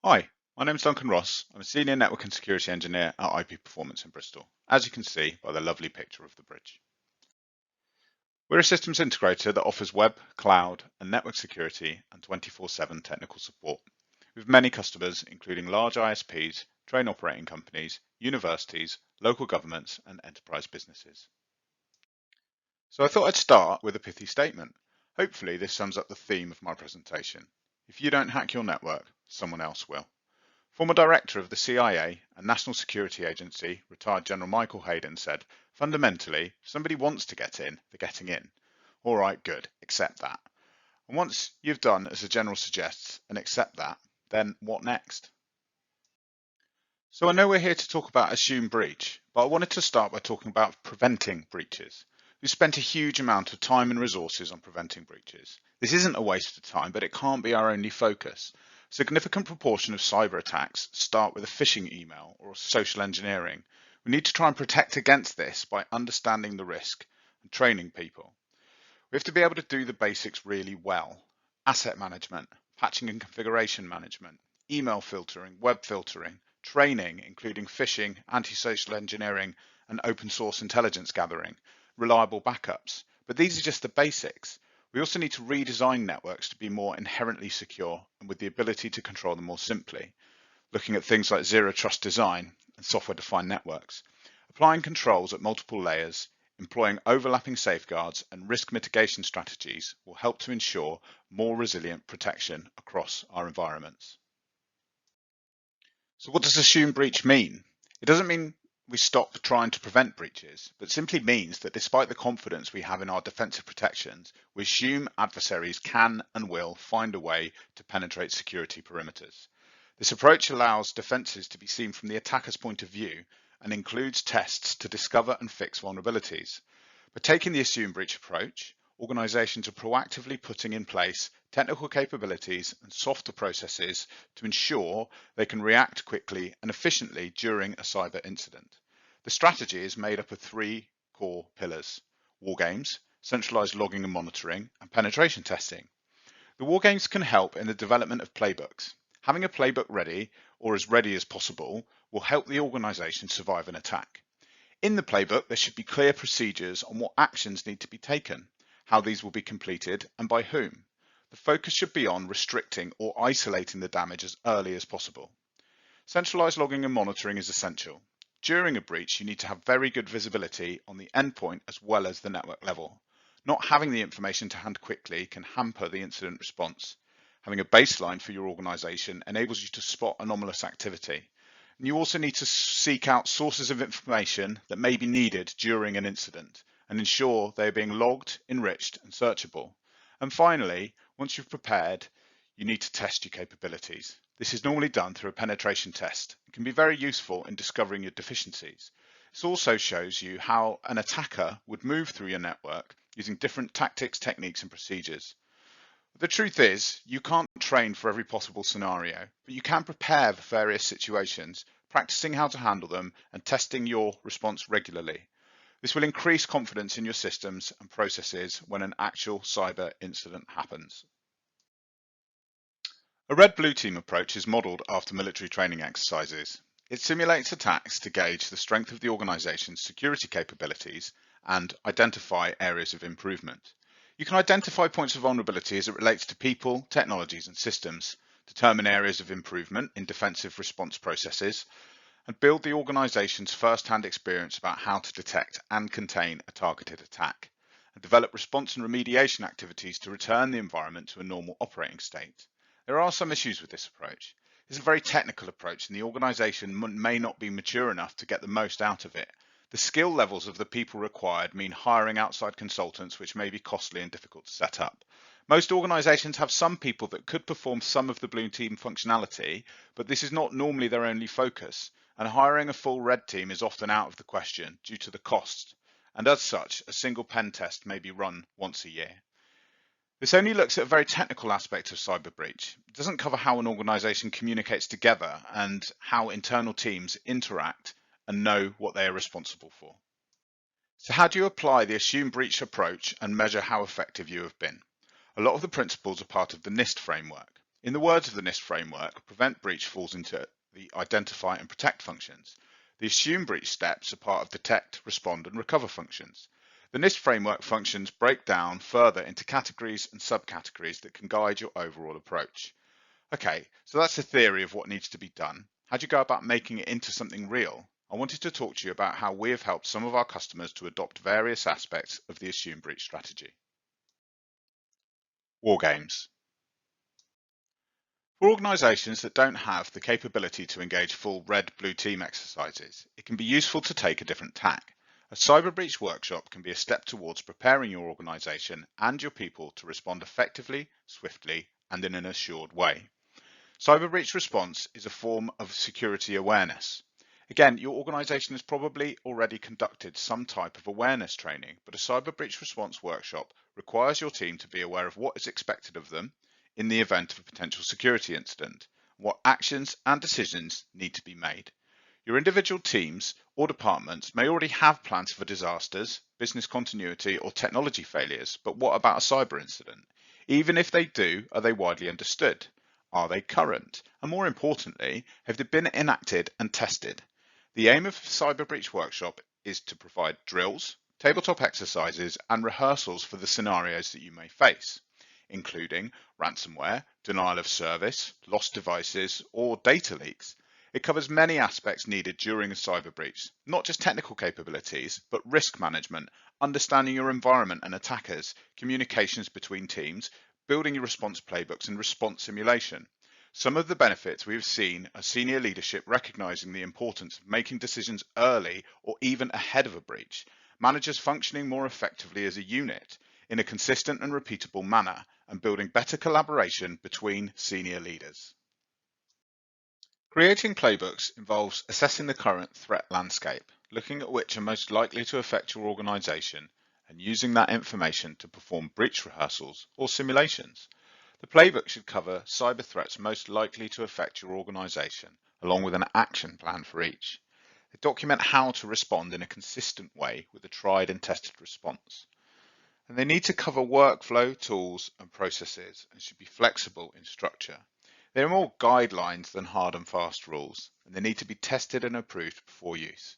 Hi, my name is Duncan Ross. I'm a Senior Network and Security Engineer at IP Performance in Bristol, as you can see by the lovely picture of the bridge. We're a systems integrator that offers web, cloud, and network security and 24/7 technical support, with many customers including large ISPs, train operating companies, universities, local governments, and enterprise businesses. So I thought I'd start with a pithy statement. Hopefully this sums up the theme of my presentation. If you don't hack your network, someone else will. Former director of the CIA and National Security Agency, retired General Michael Hayden, said, fundamentally, if somebody wants to get in, they're getting in. All right, good, accept that. And once you've done as the general suggests and accept that, then what next? So I know we're here to talk about assumed breach, but I wanted to start by talking about preventing breaches. We've spent a huge amount of time and resources on preventing breaches. This isn't a waste of time, but it can't be our only focus. A significant proportion of cyber attacks start with a phishing email or social engineering. We need to try and protect against this by understanding the risk and training people. We have to be able to do the basics really well. Asset management, patching and configuration management, email filtering, web filtering, training, including phishing, anti-social engineering, and open source intelligence gathering, reliable backups. But these are just the basics. We also need to redesign networks to be more inherently secure and with the ability to control them more simply, looking at things like zero trust design and software-defined networks, applying controls at multiple layers, employing overlapping safeguards and risk mitigation strategies will help to ensure more resilient protection across our environments. So what does assumed breach mean? It doesn't mean we stop trying to prevent breaches, but simply means that despite the confidence we have in our defensive protections, we assume adversaries can and will find a way to penetrate security perimeters. This approach allows defenses to be seen from the attacker's point of view and includes tests to discover and fix vulnerabilities. By taking the assumed breach approach, organizations are proactively putting in place technical capabilities and softer processes to ensure they can react quickly and efficiently during a cyber incident. The strategy is made up of three core pillars: war games, centralized logging and monitoring, and penetration testing. The war games can help in the development of playbooks. Having a playbook ready, or as ready as possible, will help the organization survive an attack. In the playbook, there should be clear procedures on what actions need to be taken, how these will be completed, and by whom. The focus should be on restricting or isolating the damage as early as possible. Centralized logging and monitoring is essential. During a breach, you need to have very good visibility on the endpoint as well as the network level. Not having the information to hand quickly can hamper the incident response. Having a baseline for your organization enables you to spot anomalous activity. And you also need to seek out sources of information that may be needed during an incident and ensure they are being logged, enriched, and searchable. And finally, once you've prepared, you need to test your capabilities. This is normally done through a penetration test. It can be very useful in discovering your deficiencies. This also shows you how an attacker would move through your network using different tactics, techniques, and procedures. The truth is, you can't train for every possible scenario, but you can prepare for various situations, practicing how to handle them and testing your response regularly. This will increase confidence in your systems and processes when an actual cyber incident happens. A red-blue team approach is modelled after military training exercises. It simulates attacks to gauge the strength of the organisation's security capabilities and identify areas of improvement. You can identify points of vulnerability as it relates to people, technologies and systems, determine areas of improvement in defensive response processes, and build the organisation's first-hand experience about how to detect and contain a targeted attack, and develop response and remediation activities to return the environment to a normal operating state. There are some issues with this approach. It's a very technical approach and the organisation may not be mature enough to get the most out of it. The skill levels of the people required mean hiring outside consultants, which may be costly and difficult to set up. Most organisations have some people that could perform some of the blue team functionality, but this is not normally their only focus, and hiring a full red team is often out of the question due to the cost, and as such, a single pen test may be run once a year. This only looks at a very technical aspect of cyber breach. It doesn't cover how an organisation communicates together and how internal teams interact and know what they are responsible for. So how do you apply the assumed breach approach and measure how effective you have been? A lot of the principles are part of the NIST Framework. In the words of the NIST Framework, prevent breach falls into the identify and protect functions. The assume breach steps are part of detect, respond and recover functions. The NIST Framework functions break down further into categories and subcategories that can guide your overall approach. Okay, so that's the theory of what needs to be done. How do you go about making it into something real? I wanted to talk to you about how we have helped some of our customers to adopt various aspects of the assume breach strategy. War games. For organisations that don't have the capability to engage full red-blue team exercises, it can be useful to take a different tack. A cyber breach workshop can be a step towards preparing your organisation and your people to respond effectively, swiftly, and in an assured way. Cyber breach response is a form of security awareness. Again, your organisation has probably already conducted some type of awareness training, but a cyber breach response workshop requires your team to be aware of what is expected of them in the event of a potential security incident, what actions and decisions need to be made. Your individual teams or departments may already have plans for disasters, business continuity or technology failures, but what about a cyber incident? Even if they do, are they widely understood? Are they current? And more importantly, have they been enacted and tested? The aim of Cyber Breach Workshop is to provide drills, tabletop exercises and rehearsals for the scenarios that you may face, including ransomware, denial of service, lost devices or data leaks. It covers many aspects needed during a cyber breach, not just technical capabilities, but risk management, understanding your environment and attackers, communications between teams, building your response playbooks and response simulation. Some of the benefits we have seen are senior leadership recognizing the importance of making decisions early or even ahead of a breach, managers functioning more effectively as a unit in a consistent and repeatable manner, and building better collaboration between senior leaders. Creating playbooks involves assessing the current threat landscape, looking at which are most likely to affect your organization, and using that information to perform breach rehearsals or simulations. The playbook should cover cyber threats most likely to affect your organization, along with an action plan for each. They document how to respond in a consistent way with a tried and tested response. And they need to cover workflow, tools, and processes, and should be flexible in structure. They are more guidelines than hard and fast rules, and they need to be tested and approved before use.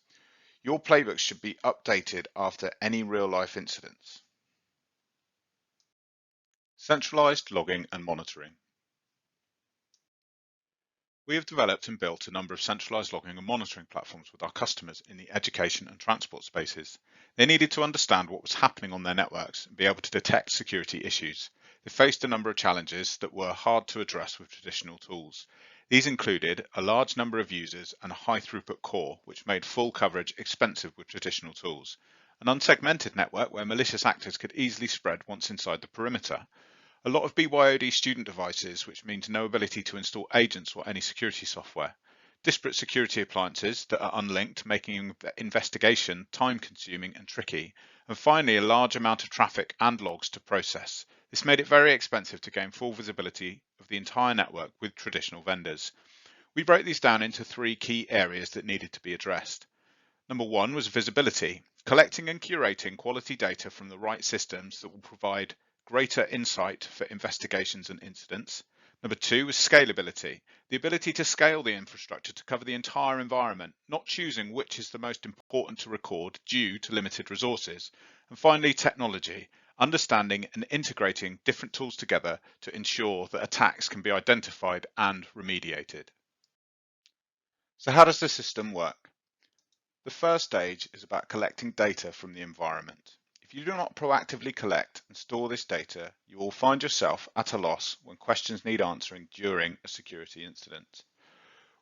Your playbooks should be updated after any real-life incidents. Centralized logging and monitoring. We have developed and built a number of centralized logging and monitoring platforms with our customers in the education and transport spaces. They needed to understand what was happening on their networks and be able to detect security issues. They faced a number of challenges that were hard to address with traditional tools. These included a large number of users and a high throughput core, which made full coverage expensive with traditional tools. An unsegmented network where malicious actors could easily spread once inside the perimeter. A lot of BYOD student devices, which means no ability to install agents or any security software. Disparate security appliances that are unlinked, making investigation time-consuming and tricky. And finally, a large amount of traffic and logs to process. This made it very expensive to gain full visibility of the entire network with traditional vendors. We broke these down into 3 key areas that needed to be addressed. Number 1 was visibility, collecting and curating quality data from the right systems that will provide greater insight for investigations and incidents. Number 2 is scalability, the ability to scale the infrastructure to cover the entire environment, not choosing which is the most important to record due to limited resources. And finally, technology, understanding and integrating different tools together to ensure that attacks can be identified and remediated. So how does the system work? The first stage is about collecting data from the environment. If you do not proactively collect and store this data, you will find yourself at a loss when questions need answering during a security incident.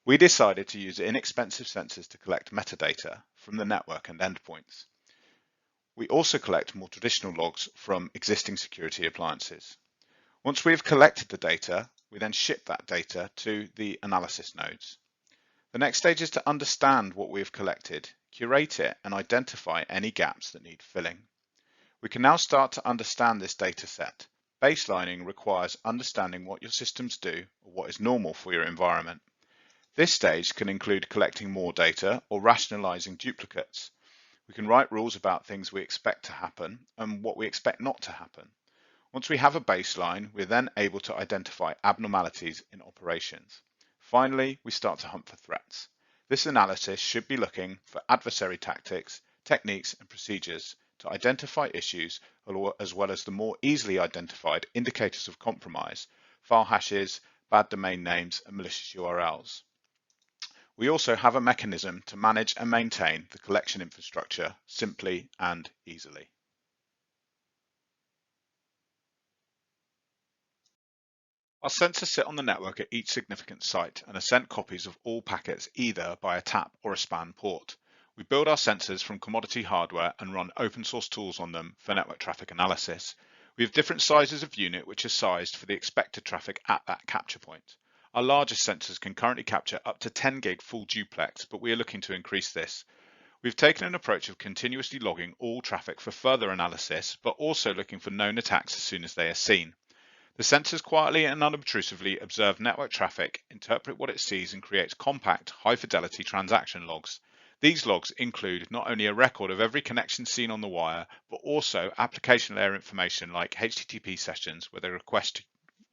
We decided to use inexpensive sensors to collect metadata from the network and endpoints. We also collect more traditional logs from existing security appliances. Once we have collected the data, we then ship that data to the analysis nodes. The next stage is to understand what we have collected, curate it, and identify any gaps that need filling. We can now start to understand this data set. Baselining requires understanding what your systems do or what is normal for your environment. This stage can include collecting more data or rationalizing duplicates. We can write rules about things we expect to happen and what we expect not to happen. Once we have a baseline, we're then able to identify abnormalities in operations. Finally, we start to hunt for threats. This analysis should be looking for adversary tactics, techniques, and procedures to identify issues, as well as the more easily identified indicators of compromise, file hashes, bad domain names, and malicious URLs. We also have a mechanism to manage and maintain the collection infrastructure simply and easily. Our sensors sit on the network at each significant site and are sent copies of all packets either by a tap or a span port. We build our sensors from commodity hardware and run open source tools on them for network traffic analysis. We have different sizes of unit which are sized for the expected traffic at that capture point. Our largest sensors can currently capture up to 10 gig full duplex, but we are looking to increase this. We've taken an approach of continuously logging all traffic for further analysis, but also looking for known attacks as soon as they are seen. The sensors quietly and unobtrusively observe network traffic, interpret what it sees, and create compact, high-fidelity transaction logs. These logs include not only a record of every connection seen on the wire, but also application layer information like HTTP sessions where they request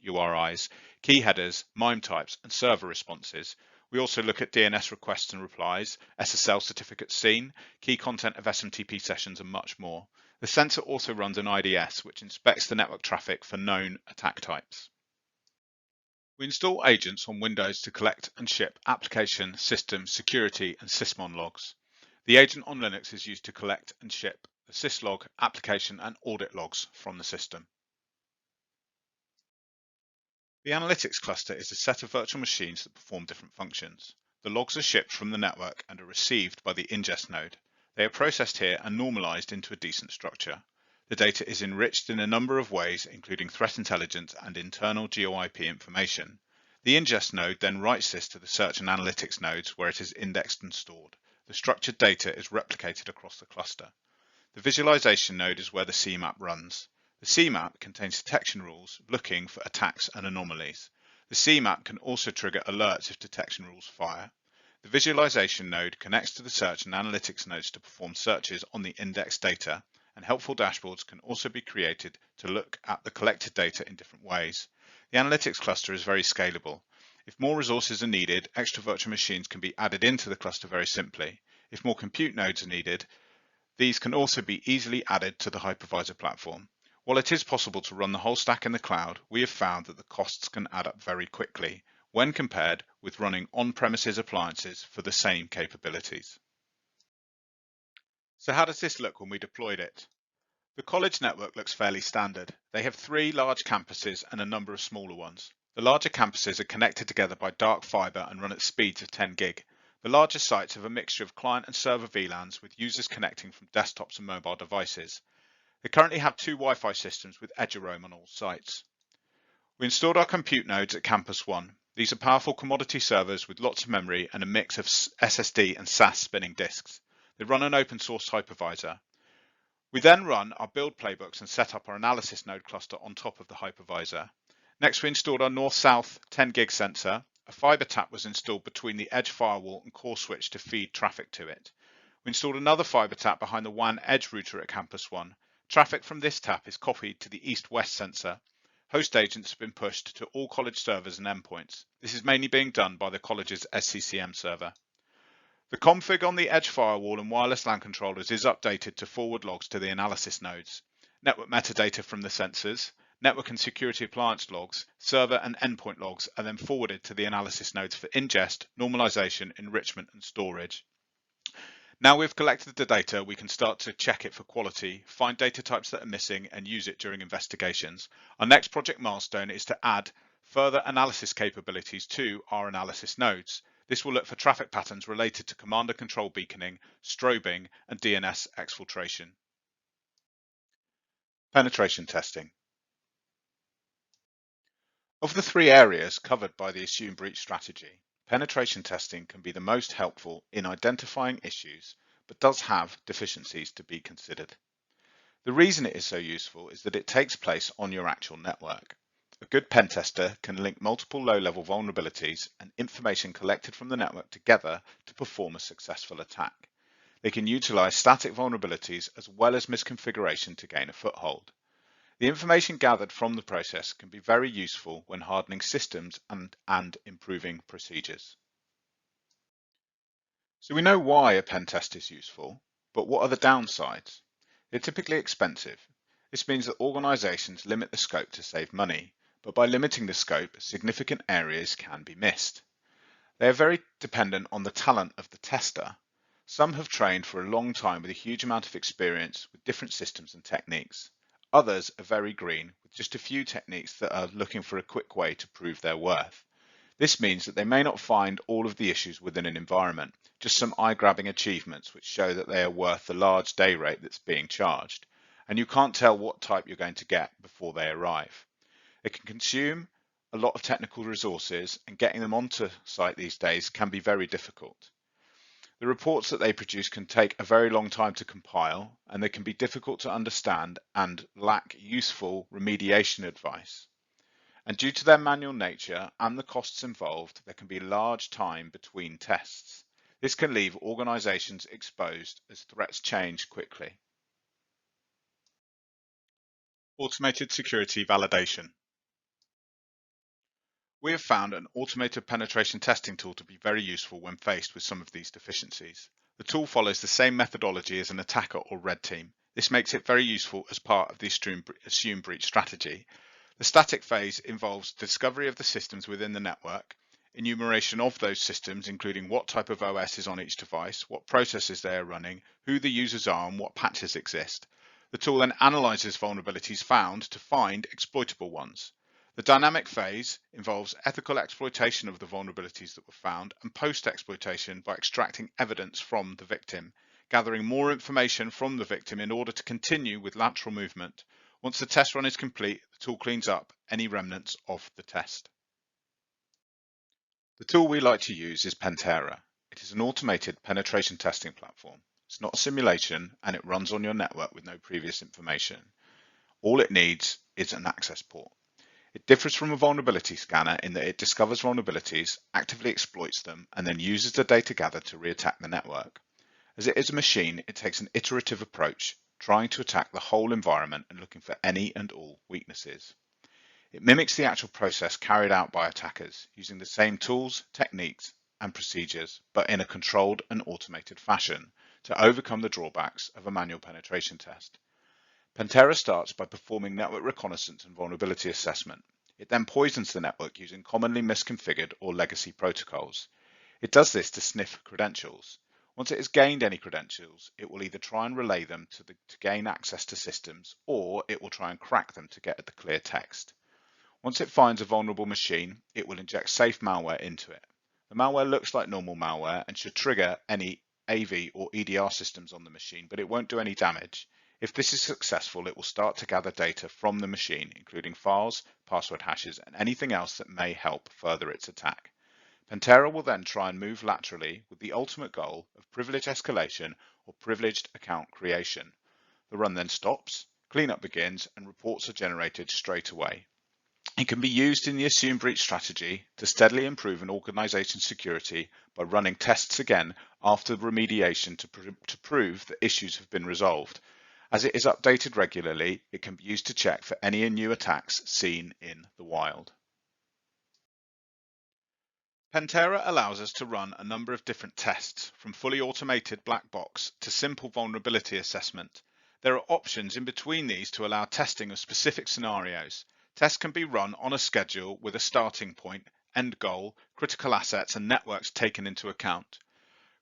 URIs, key headers, MIME types, and server responses. We also look at DNS requests and replies, SSL certificates seen, key content of SMTP sessions, and much more. The sensor also runs an IDS, which inspects the network traffic for known attack types. We install agents on Windows to collect and ship application, system, security, and sysmon logs. The agent on Linux is used to collect and ship the syslog, application, and audit logs from the system. The analytics cluster is a set of virtual machines that perform different functions. The logs are shipped from the network and are received by the ingest node. They are processed here and normalized into a decent structure. The data is enriched in a number of ways, including threat intelligence and internal GeoIP information. The ingest node then writes this to the search and analytics nodes where it is indexed and stored. The structured data is replicated across the cluster. The visualization node is where the CMAP runs. The CMAP contains detection rules looking for attacks and anomalies. The CMAP can also trigger alerts if detection rules fire. The visualization node connects to the search and analytics nodes to perform searches on the indexed data, and helpful dashboards can also be created to look at the collected data in different ways. The analytics cluster is very scalable. If more resources are needed, extra virtual machines can be added into the cluster very simply. If more compute nodes are needed, these can also be easily added to the hypervisor platform. While it is possible to run the whole stack in the cloud, we have found that the costs can add up very quickly when compared with running on-premises appliances for the same capabilities. So how does this look when we deployed it? The college network looks fairly standard. They have 3 large campuses and a number of smaller ones. The larger campuses are connected together by dark fiber and run at speeds of 10 gig. The larger sites have a mixture of client and server VLANs with users connecting from desktops and mobile devices. They currently have 2 Wi-Fi systems with EduRoam on all sites. We installed our compute nodes at Campus 1. These are powerful commodity servers with lots of memory and a mix of SSD and SAS spinning disks. They run an open source hypervisor. We then run our build playbooks and set up our analysis node cluster on top of the hypervisor. Next, we installed our north-south 10 gig sensor. A fiber tap was installed between the edge firewall and core switch to feed traffic to it. We installed another fiber tap behind the WAN edge router at Campus 1. Traffic from this tap is copied to the east-west sensor. Host agents have been pushed to all college servers and endpoints. This is mainly being done by the college's SCCM server. The config on the edge firewall and wireless LAN controllers is updated to forward logs to the analysis nodes. Network metadata from the sensors, network and security appliance logs, server and endpoint logs are then forwarded to the analysis nodes for ingest, normalization, enrichment, and storage. Now we've collected the data, we can start to check it for quality, find data types that are missing, and use it during investigations. Our next project milestone is to add further analysis capabilities to our analysis nodes. This will look for traffic patterns related to command and control beaconing, strobing, and DNS exfiltration. Penetration testing. Of the 3 areas covered by the assume breach strategy, penetration testing can be the most helpful in identifying issues, but does have deficiencies to be considered. The reason it is so useful is that it takes place on your actual network. A good pen tester can link multiple low-level vulnerabilities and information collected from the network together to perform a successful attack. They can utilize static vulnerabilities as well as misconfiguration to gain a foothold. The information gathered from the process can be very useful when hardening systems and improving procedures. So we know why a pen test is useful, but what are the downsides? They're typically expensive. This means that organisations limit the scope to save money, but by limiting the scope, significant areas can be missed. They are very dependent on the talent of the tester. Some have trained for a long time with a huge amount of experience with different systems and techniques. Others are very green with just a few techniques that are looking for a quick way to prove their worth. This means that they may not find all of the issues within an environment, just some eye-grabbing achievements which show that they are worth the large day rate that's being charged, and you can't tell what type you're going to get before they arrive. It can consume a lot of technical resources, and getting them onto site these days can be very difficult. The reports that they produce can take a very long time to compile, and they can be difficult to understand and lack useful remediation advice. And due to their manual nature and the costs involved, there can be large time between tests. This can leave organisations exposed as threats change quickly. Automated security validation. We have found an automated penetration testing tool to be very useful when faced with some of these deficiencies. The tool follows the same methodology as an attacker or red team. This makes it very useful as part of the assume breach strategy. The static phase involves discovery of the systems within the network, enumeration of those systems, including what type of OS is on each device, what processes they are running, who the users are, and what patches exist. The tool then analyzes vulnerabilities found to find exploitable ones. The dynamic phase involves ethical exploitation of the vulnerabilities that were found and post-exploitation by extracting evidence from the victim, gathering more information from the victim in order to continue with lateral movement. Once the test run is complete, the tool cleans up any remnants of the test. The tool we like to use is Pentera. It is an automated penetration testing platform. It's not a simulation and it runs on your network with no previous information. All it needs is an access port. It differs from a vulnerability scanner in that it discovers vulnerabilities, actively exploits them, and then uses the data gathered to re-attack the network. As it is a machine, it takes an iterative approach, trying to attack the whole environment and looking for any and all weaknesses. It mimics the actual process carried out by attackers, using the same tools, techniques, and procedures, but in a controlled and automated fashion to overcome the drawbacks of a manual penetration test. Pentera starts by performing network reconnaissance and vulnerability assessment. It then poisons the network using commonly misconfigured or legacy protocols. It does this to sniff credentials. Once it has gained any credentials, it will either try and relay them to gain access to systems, or it will try and crack them to get at the clear text. Once it finds a vulnerable machine, it will inject safe malware into it. The malware looks like normal malware and should trigger any AV or EDR systems on the machine, but it won't do any damage. If this is successful, it will start to gather data from the machine, including files, password hashes, and anything else that may help further its attack. Pentera will then try and move laterally with the ultimate goal of privilege escalation or privileged account creation. The run then stops, cleanup begins, and reports are generated straight away. It can be used in the assume breach strategy to steadily improve an organization's security by running tests again after remediation to prove that issues have been resolved. As it is updated regularly, it can be used to check for any new attacks seen in the wild. Pentera allows us to run a number of different tests, from fully automated black box to simple vulnerability assessment. There are options in between these to allow testing of specific scenarios. Tests can be run on a schedule with a starting point, end goal, critical assets, and networks taken into account.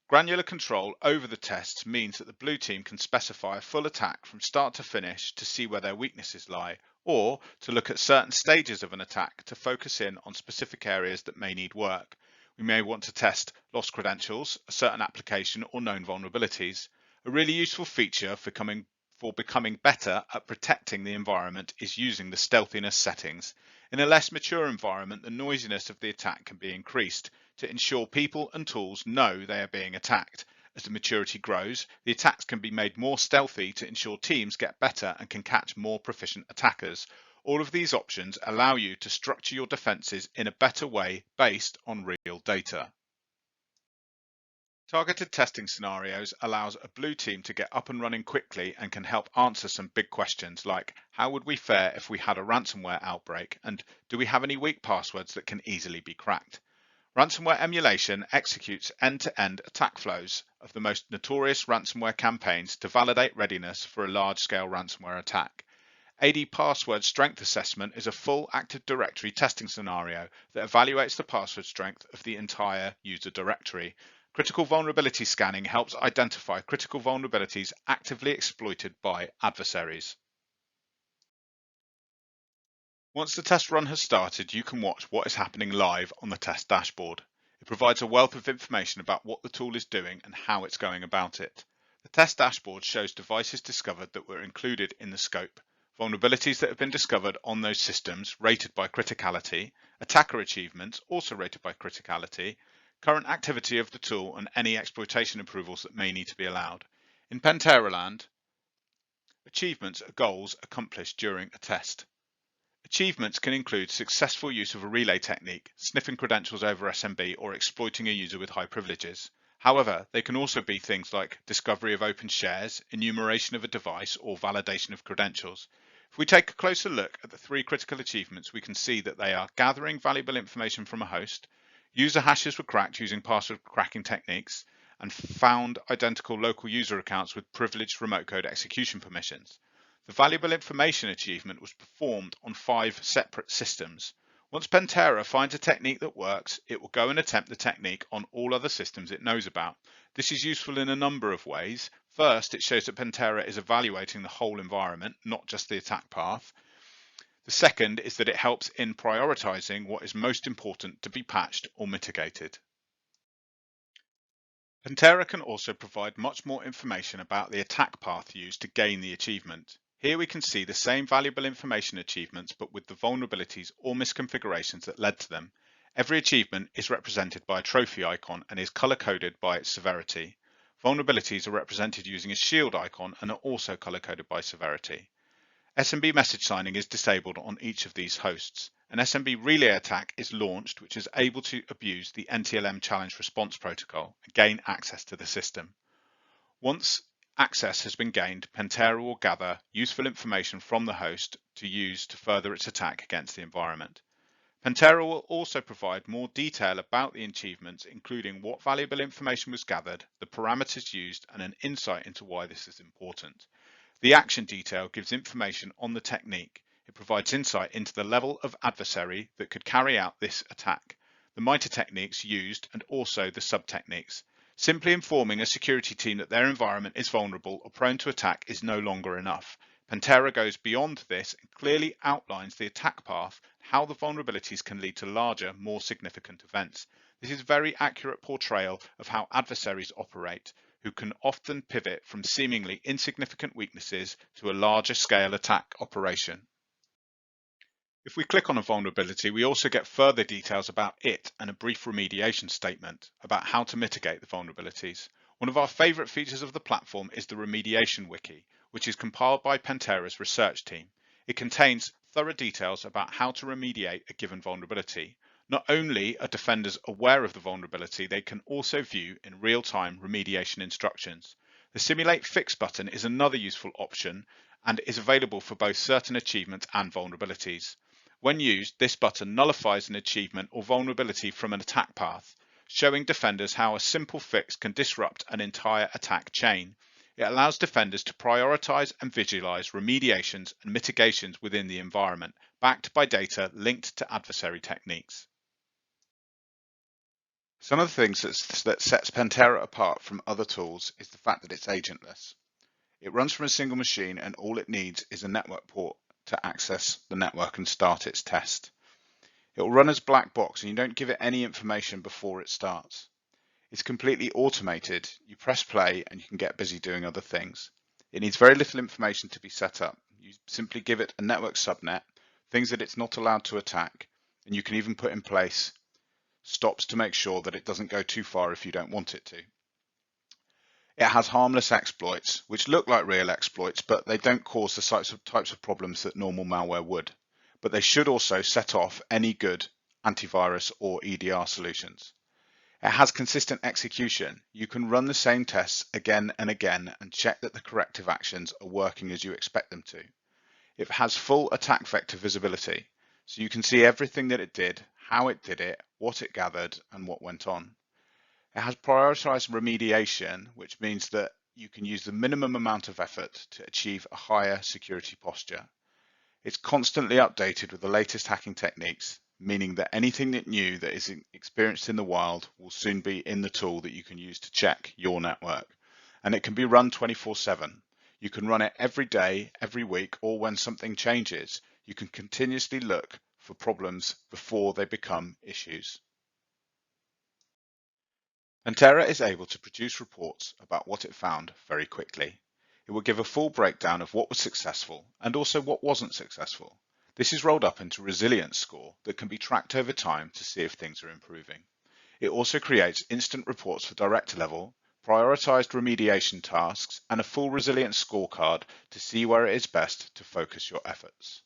Granular control over the tests means that the blue team can specify a full attack from start to finish to see where their weaknesses lie, or to look at certain stages of an attack to focus in on specific areas that may need work. We may want to test lost credentials, a certain application, or known vulnerabilities. A really useful feature for becoming better at protecting the environment is using the stealthiness settings. In a less mature environment, the noisiness of the attack can be increased to ensure people and tools know they are being attacked. As the maturity grows, the attacks can be made more stealthy to ensure teams get better and can catch more proficient attackers. All of these options allow you to structure your defenses in a better way based on real data. Targeted testing scenarios allows a blue team to get up and running quickly and can help answer some big questions like how would we fare if we had a ransomware outbreak, and do we have any weak passwords that can easily be cracked? Ransomware emulation executes end-to-end attack flows of the most notorious ransomware campaigns to validate readiness for a large-scale ransomware attack. AD Password Strength Assessment is a full Active Directory testing scenario that evaluates the password strength of the entire user directory. Critical vulnerability scanning helps identify critical vulnerabilities actively exploited by adversaries. Once the test run has started, you can watch what is happening live on the test dashboard. It provides a wealth of information about what the tool is doing and how it's going about it. The test dashboard shows devices discovered that were included in the scope, vulnerabilities that have been discovered on those systems rated by criticality, attacker achievements also rated by criticality, current activity of the tool, and any exploitation approvals that may need to be allowed. In Pentera land, achievements are goals accomplished during a test. Achievements can include successful use of a relay technique, sniffing credentials over SMB, or exploiting a user with high privileges. However, they can also be things like discovery of open shares, enumeration of a device, or validation of credentials. If we take a closer look at the three critical achievements, we can see that they are gathering valuable information from a host, user hashes were cracked using password cracking techniques, and found identical local user accounts with privileged remote code execution permissions. The valuable information achievement was performed on 5 separate systems. Once Pentera finds a technique that works, it will go and attempt the technique on all other systems it knows about. This is useful in a number of ways. First, it shows that Pentera is evaluating the whole environment, not just the attack path. The second is that it helps in prioritizing what is most important to be patched or mitigated. Pentera can also provide much more information about the attack path used to gain the achievement. Here we can see the same valuable information achievements but with the vulnerabilities or misconfigurations that led to them. Every achievement is represented by a trophy icon and is color-coded by its severity. Vulnerabilities are represented using a shield icon and are also color-coded by severity. SMB message signing is disabled on each of these hosts. An SMB relay attack is launched which is able to abuse the NTLM challenge response protocol and gain access to the system. Once access has been gained, Pentera will gather useful information from the host to use to further its attack against the environment. Pentera will also provide more detail about the achievements, including what valuable information was gathered, the parameters used, and an insight into why this is important. The action detail gives information on the technique. It provides insight into the level of adversary that could carry out this attack, the MITRE techniques used, and also the sub-techniques. Simply informing a security team that their environment is vulnerable or prone to attack is no longer enough. Pentera goes beyond this and clearly outlines the attack path, how the vulnerabilities can lead to larger, more significant events. This is a very accurate portrayal of how adversaries operate, who can often pivot from seemingly insignificant weaknesses to a larger scale attack operation. If we click on a vulnerability, we also get further details about it and a brief remediation statement about how to mitigate the vulnerabilities. One of our favorite features of the platform is the Remediation Wiki, which is compiled by Pentera's research team. It contains thorough details about how to remediate a given vulnerability. Not only are defenders aware of the vulnerability, they can also view in real-time remediation instructions. The Simulate Fix button is another useful option and is available for both certain achievements and vulnerabilities. When used, this button nullifies an achievement or vulnerability from an attack path, showing defenders how a simple fix can disrupt an entire attack chain. It allows defenders to prioritize and visualize remediations and mitigations within the environment, backed by data linked to adversary techniques. Some of the things that sets Pentera apart from other tools is the fact that it's agentless. It runs from a single machine and all it needs is a network port to access the network and start its test. It will run as black box and you don't give it any information before it starts. It's completely automated. You press play and you can get busy doing other things. It needs very little information to be set up. You simply give it a network subnet, things that it's not allowed to attack, and you can even put in place stops to make sure that it doesn't go too far if you don't want it to. It has harmless exploits, which look like real exploits, but they don't cause the types of problems that normal malware would. But they should also set off any good antivirus or EDR solutions. It has consistent execution. You can run the same tests again and again and check that the corrective actions are working as you expect them to. It has full attack vector visibility, so you can see everything that it did, how it did it, what it gathered, and what went on. It has prioritized remediation, which means that you can use the minimum amount of effort to achieve a higher security posture. It's constantly updated with the latest hacking techniques, meaning that anything that new that is experienced in the wild will soon be in the tool that you can use to check your network. And it can be run 24/7. You can run it every day, every week, or when something changes. You can continuously look for problems before they become issues. Pentera is able to produce reports about what it found very quickly. It will give a full breakdown of what was successful and also what wasn't successful. This is rolled up into a resilience score that can be tracked over time to see if things are improving. It also creates instant reports for director level, prioritized remediation tasks, and a full resilience scorecard to see where it is best to focus your efforts.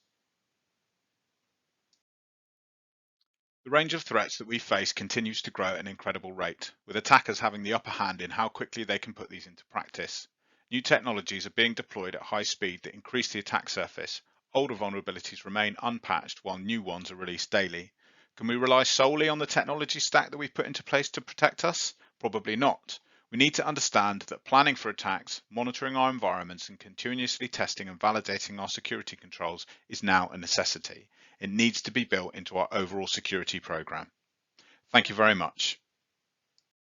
The range of threats that we face continues to grow at an incredible rate, with attackers having the upper hand in how quickly they can put these into practice. New technologies are being deployed at high speed that increase the attack surface. Older vulnerabilities remain unpatched while new ones are released daily. Can we rely solely on the technology stack that we've put into place to protect us? Probably not. We need to understand that planning for attacks, monitoring our environments, and continuously testing and validating our security controls is now a necessity. It needs to be built into our overall security program. Thank you very much.